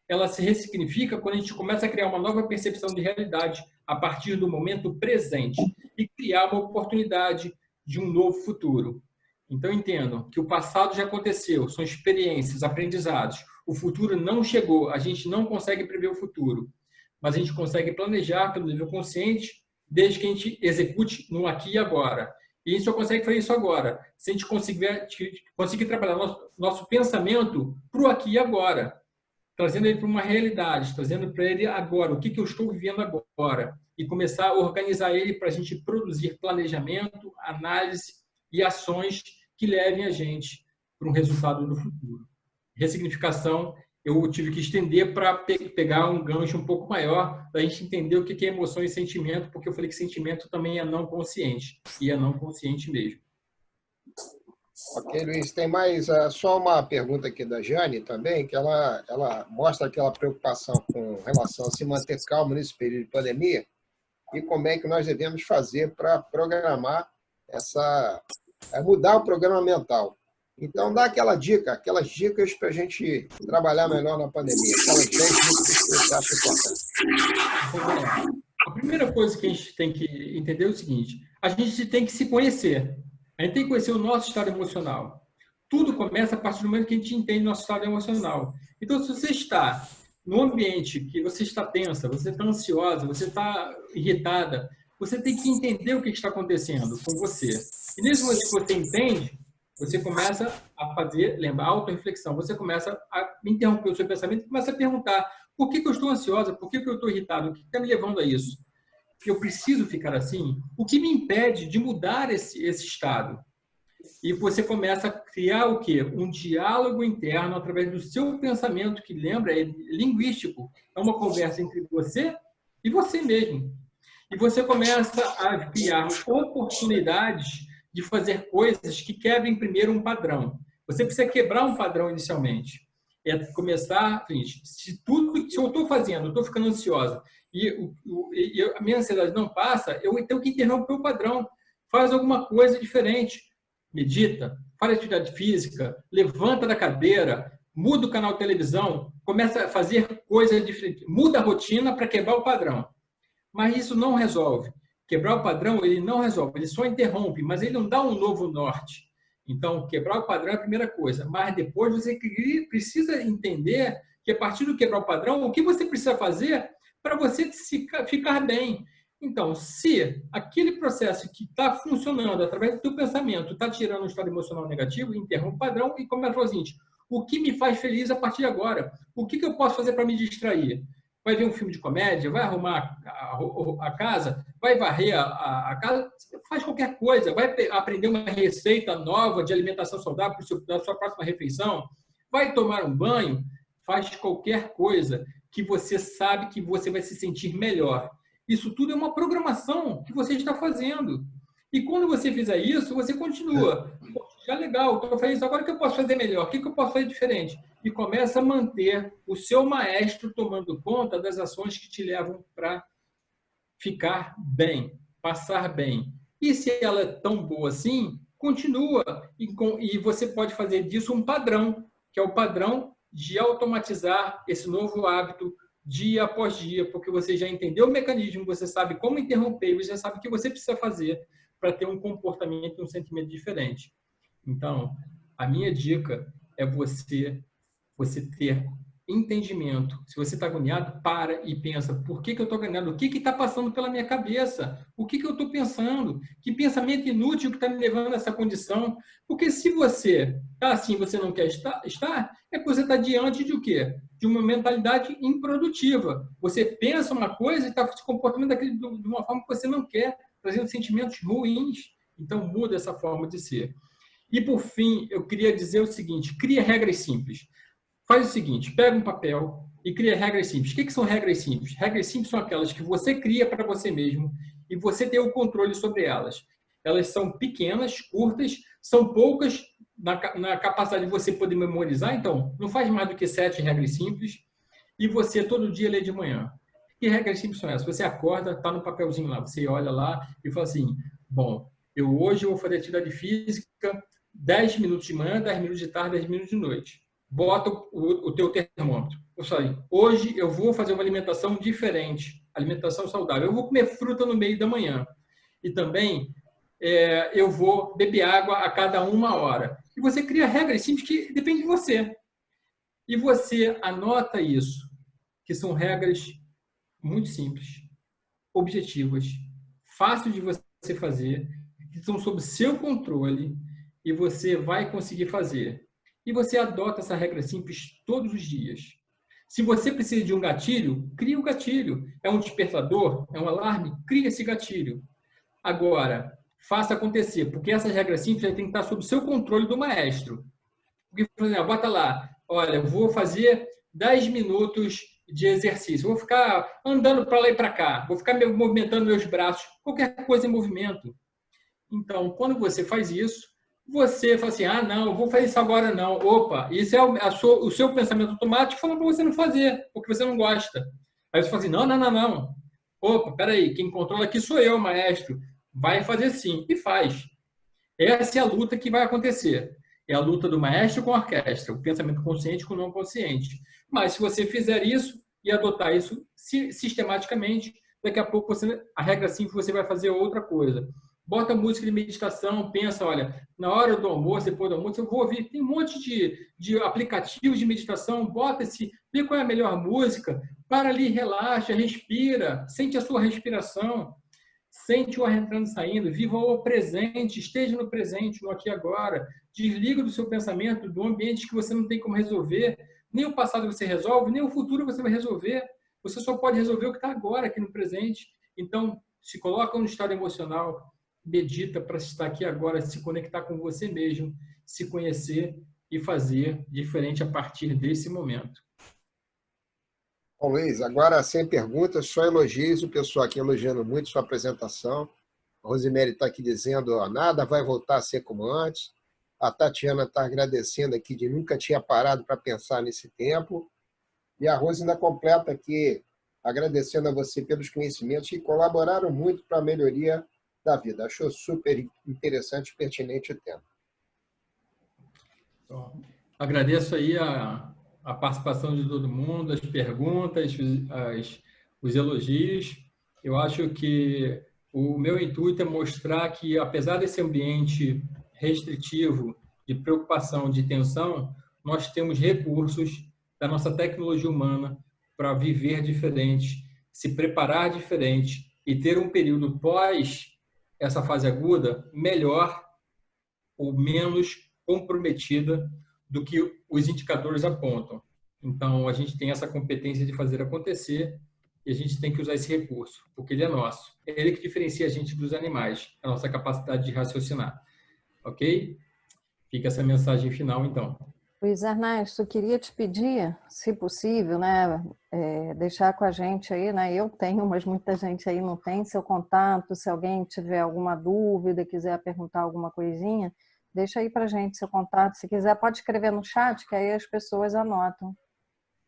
ela se ressignifica quando a gente começa a criar uma nova percepção de realidade a partir do momento presente e criar uma oportunidade de um novo futuro. Então, entendam que o passado já aconteceu, são experiências, aprendizados. O futuro não chegou, a gente não consegue prever o futuro, mas a gente consegue planejar pelo nível consciente, desde que a gente execute no aqui e agora. E a gente só consegue fazer isso agora, se a gente conseguir trabalhar nosso pensamento para o aqui e agora, trazendo ele para uma realidade, trazendo para ele agora, o que eu estou vivendo agora, e começar a organizar ele para a gente produzir planejamento, análise e ações que levem a gente para um resultado no futuro. Ressignificação, eu tive que estender para pegar um gancho um pouco maior, para a gente entender o que é emoção e sentimento, porque eu falei que sentimento também é não consciente, e é não consciente mesmo. Ok, Luiz, tem mais só uma pergunta aqui da Jane também, que ela mostra aquela preocupação com relação a se manter calmo nesse período de pandemia, e como é que nós devemos fazer para programar mudar o programa mental. Então, dá aquelas dicas para a gente trabalhar melhor na pandemia. Aquelas 10 dicas que você acha importante. A primeira coisa que a gente tem que entender é o seguinte: a gente tem que se conhecer. A gente tem que conhecer o nosso estado emocional. Tudo começa a partir do momento que a gente entende o nosso estado emocional. Então, se você está num ambiente que você está tensa, você está ansiosa, você está irritada, você tem que entender o que está acontecendo com você. E nesse momento que você entende, você começa a lembrar, autorreflexão. Você começa a interromper o seu pensamento e começa a perguntar: por que eu estou ansiosa? Por que eu estou irritado? O que está me levando a isso? Eu preciso ficar assim? O que me impede de mudar esse estado? E você começa a criar o quê? Um diálogo interno através do seu pensamento, que lembra, é linguístico. É uma conversa entre você e você mesmo. E você começa a criar oportunidades de fazer coisas que quebrem primeiro um padrão. Você precisa quebrar um padrão inicialmente. é começar, gente, se eu estou fazendo, eu estou ficando ansiosa e a minha ansiedade não passa, eu tenho que interromper o padrão. Faz alguma coisa diferente. Medita, faz atividade física, levanta da cadeira, muda o canal de televisão, começa a fazer coisas diferentes, muda a rotina para quebrar o padrão. Mas isso não resolve. Quebrar o padrão, ele não resolve, ele só interrompe, mas ele não dá um novo norte. Então, quebrar o padrão é a primeira coisa. Mas depois você precisa entender que, a partir do quebrar o padrão, o que você precisa fazer para você ficar bem. Então, se aquele processo que está funcionando através do teu pensamento está tirando um estado emocional negativo, interrompe o padrão e começa a falar o seguinte: o que me faz feliz a partir de agora? O que eu posso fazer para me distrair? Vai ver um filme de comédia, vai arrumar a casa, vai varrer a casa, faz qualquer coisa, vai aprender uma receita nova de alimentação saudável para a sua próxima refeição, vai tomar um banho, faz qualquer coisa que você sabe que você vai se sentir melhor. Isso tudo é uma programação que você está fazendo. E quando você fizer isso, você continua. Já legal, eu falei isso, agora o que eu posso fazer melhor? O que eu posso fazer diferente? E começa a manter o seu maestro tomando conta das ações que te levam para ficar bem, passar bem. E se ela é tão boa assim, continua. E você pode fazer disso um padrão, que é o padrão de automatizar esse novo hábito dia após dia, porque você já entendeu o mecanismo, você sabe como interromper, você já sabe o que você precisa fazer para ter um comportamento e um sentimento diferente. Então, a minha dica é você ter entendimento. Se você está agoniado, para e pensa, por que eu estou agoniado? O que está passando pela minha cabeça? O que eu estou pensando? Que pensamento inútil que está me levando a essa condição? Porque se você está assim, você não quer estar, é que você está diante de o quê? De uma mentalidade improdutiva. Você pensa uma coisa e está se comportando de uma forma que você não quer, trazendo sentimentos ruins. Então, muda essa forma de ser. E, por fim, eu queria dizer o seguinte: cria regras simples. Faz o seguinte, pega um papel e cria regras simples. O que são regras simples? Regras simples são aquelas que você cria para você mesmo e você tem o controle sobre elas. Elas são pequenas, curtas, são poucas na capacidade de você poder memorizar. Então, não faz mais do que 7 regras simples e você todo dia lê de manhã. Que regras simples são essas? Você acorda, está no papelzinho lá, você olha lá e fala assim, bom, hoje eu vou fazer atividade física 10 minutos de manhã, 10 minutos de tarde, 10 minutos de noite. Bota o teu termômetro. Eu falei, hoje eu vou fazer uma alimentação diferente, alimentação saudável. Eu vou comer fruta no meio da manhã. E também eu vou beber água a cada 1 hora. E você cria regras simples que dependem de você. E você anota isso, que são regras muito simples, objetivas, fáceis de você fazer, que estão sob seu controle e você vai conseguir fazer. E você adota essa regra simples todos os dias. Se você precisa de um gatilho, cria um gatilho. É um despertador? É um alarme? Cria esse gatilho. Agora, faça acontecer, porque essas regras simples têm que estar sob o seu controle do maestro. Porque, por exemplo, bota lá, olha, eu vou fazer 10 minutos de exercício, vou ficar andando para lá e para cá, vou ficar movimentando meus braços, qualquer coisa em movimento. Então, quando você faz isso, você fala assim, não, eu vou fazer isso agora não. Opa, isso é o seu pensamento automático falando para você não fazer, porque você não gosta. Aí você fala assim, não. Opa, peraí, quem controla aqui sou eu, maestro. Vai fazer sim, e faz. Essa é a luta que vai acontecer. É a luta do maestro com a orquestra, o pensamento consciente com o não consciente. Mas se você fizer isso e adotar isso sistematicamente, daqui a pouco a regra simples você vai fazer outra coisa. Bota música de meditação, pensa, olha, na hora do almoço, depois do almoço, eu vou ouvir, tem um monte de aplicativos de meditação, vê qual é a melhor música, para ali, relaxa, respira, sente a sua respiração, sente o ar entrando e saindo, viva o presente, esteja no presente, no aqui e agora, desliga do seu pensamento, do ambiente que você não tem como resolver, nem o passado você resolve, nem o futuro você vai resolver, você só pode resolver o que está agora, aqui no presente. Então, se coloca no estado emocional, medita para estar aqui agora, se conectar com você mesmo, se conhecer e fazer diferente a partir desse momento. Bom, Luiz, agora sem perguntas, só elogios, o pessoal aqui elogiando muito sua apresentação. A Rosemary está aqui dizendo, nada vai voltar a ser como antes. A Tatiana está agradecendo aqui de nunca tinha parado para pensar nesse tempo. E a Rose ainda completa aqui, agradecendo a você pelos conhecimentos que colaboraram muito para a melhoria da vida. Achou super interessante e pertinente o tema. Então, agradeço aí a participação de todo mundo, as perguntas, os elogios. Eu acho que o meu intuito é mostrar que, apesar desse ambiente restritivo, de preocupação, de tensão, nós temos recursos da nossa tecnologia humana para viver diferente, se preparar diferente e ter um período pós essa fase aguda melhor ou menos comprometida do que os indicadores apontam. Então, a gente tem essa competência de fazer acontecer e a gente tem que usar esse recurso, porque ele é nosso. É ele que diferencia a gente dos animais, a nossa capacidade de raciocinar. Ok? Fica essa mensagem final, então. Luiz Ernesto, eu queria te pedir, se possível, né, deixar com a gente aí, né, eu tenho, mas muita gente aí não tem seu contato, se alguém tiver alguma dúvida, quiser perguntar alguma coisinha, deixa aí pra gente seu contato, se quiser pode escrever no chat, que aí as pessoas anotam,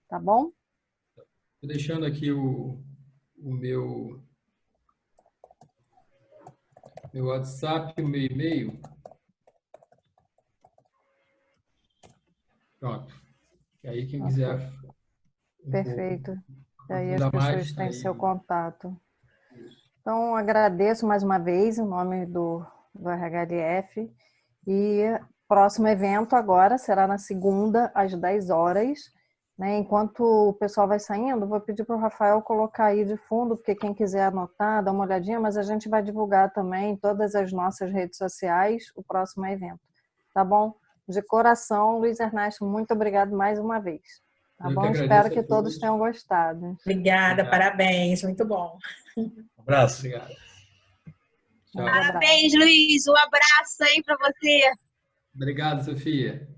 tá bom? Estou deixando aqui o meu WhatsApp, o meu e-mail. Pronto. E aí, quem quiser... Perfeito. E aí as Ainda pessoas mais, têm aí... seu contato. Então, agradeço mais uma vez em nome do RHLF. E próximo evento agora será na segunda, às 10 horas. Né? Enquanto o pessoal vai saindo, vou pedir para o Rafael colocar aí de fundo, porque quem quiser anotar, dá uma olhadinha, mas a gente vai divulgar também em todas as nossas redes sociais o próximo evento. Tá bom? De coração, Luiz Ernesto, muito obrigado mais uma vez. Tá bom? Espero que todos tenham gostado. Obrigada, parabéns, muito bom. Um abraço. Obrigado. Tchau. Parabéns, Luiz. Um abraço aí para você. Obrigado, Sofia.